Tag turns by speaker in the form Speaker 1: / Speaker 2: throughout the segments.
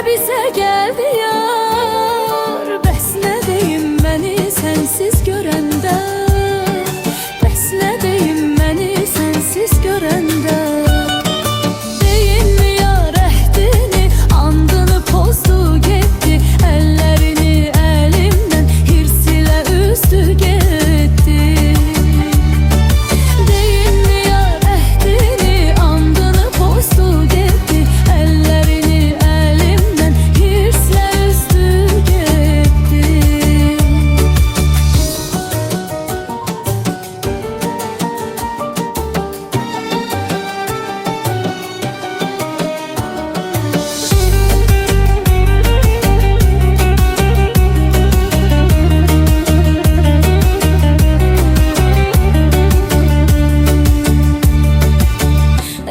Speaker 1: bizə gəldi yar. Bəs nə deyim məni sənsiz görəndə, bəs nə deyim məni sənsiz görəndə. Deyinmi yar əhdini, andını pozdu getdi, əllərini əlimdən hirs ilə üzdü getdi. Deyinmi yar əhdini, andını pozdu getdi, əllərini əlimdən hirslə üzdü getdi.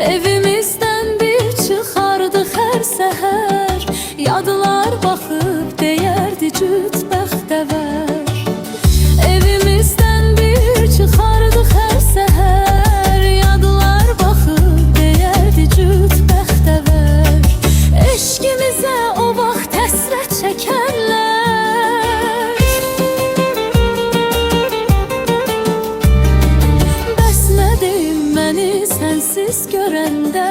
Speaker 1: Evimizdən bir çıxardıq hər səhər, yadlar baxıb deyərdi cüt bəxtəvər. Evimizdən bir çıxardıq hər səhər, yadlar baxıb deyərdi cüt bəxtəvər. Eşqimizə o vaxt həsrət çəkərlər. Bəs nə deyim məni sənsiz görəndə,